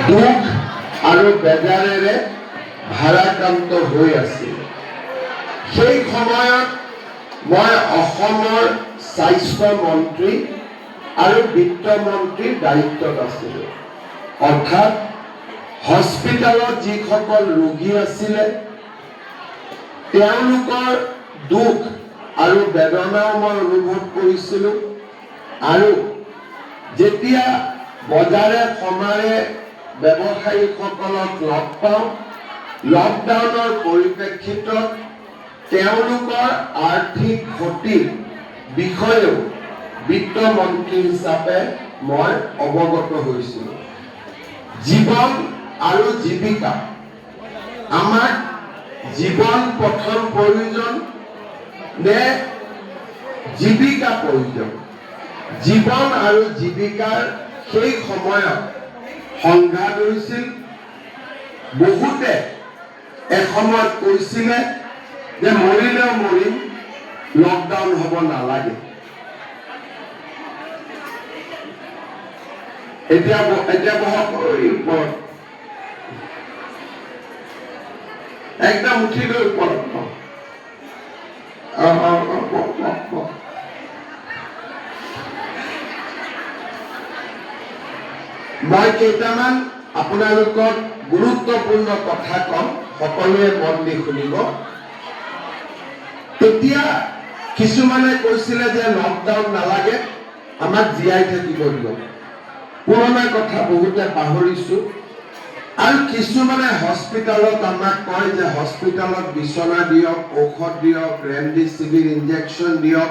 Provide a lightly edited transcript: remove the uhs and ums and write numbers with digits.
দুখ আৰু বেজাৰেৰে ভাৰাক্ৰান্ত হৈ আছিল। সেই সময়ত মই অসমৰ স্বাস্থ্য মন্ত্ৰী আৰু বিত্ত মন্ত্ৰীৰ দায়িত্বত আছিলোঁ। অৰ্থাৎ হস্পিটালত যিসকল ৰোগী আছিলে তেওঁলোকৰ দুখ আৰু বেদনাও মই অনুভৱ কৰিছিলোঁ। আৰু যেতিয়া বজাৰে সমাৰে ব্যৱসায়ীসকলক লগ পাওঁ, লকডাউনৰ পৰিপ্ৰেক্ষিতত তেওঁলোকৰ আৰ্থিক ক্ষতিৰ বিষয়েও বিত্ত মন্ত্ৰী হিচাপে মই অৱগত হৈছিলোঁ। জীৱন আৰু জীৱিকা, আমাক জীৱন প্ৰথম প্ৰয়োজন নে জীৱিকা প্ৰয়োজন? জীৱন আৰু জীৱিকাৰ সেই সময়ত সংঘাত হৈছিল। বহুতে এসময়ত কৈছিলে যে মৰিলেও মৰিম, লকডাউন হ'ব নালাগে। এতিয়া বহক ওপৰত, একদম উঠি লৈ ওপৰত। মই কেইটামান আপোনালোকক গুৰুত্বপূৰ্ণ কথা কম, সকলোৱে মন দি শুনিব। তেতিয়া কিছুমানে কৈছিলে যে লকডাউন নালাগে, আমাক জীয়াই থাকিব দিয়ক। পুৰণা কথা বহুতে পাহৰিছো। আৰু কিছুমানে হস্পিটালত আমাক কয় যে হস্পিটালত বিচনা দিয়ক, ঔষধ দিয়ক, ৰেমডিচিভিৰ ইনজেকশ্যন দিয়ক।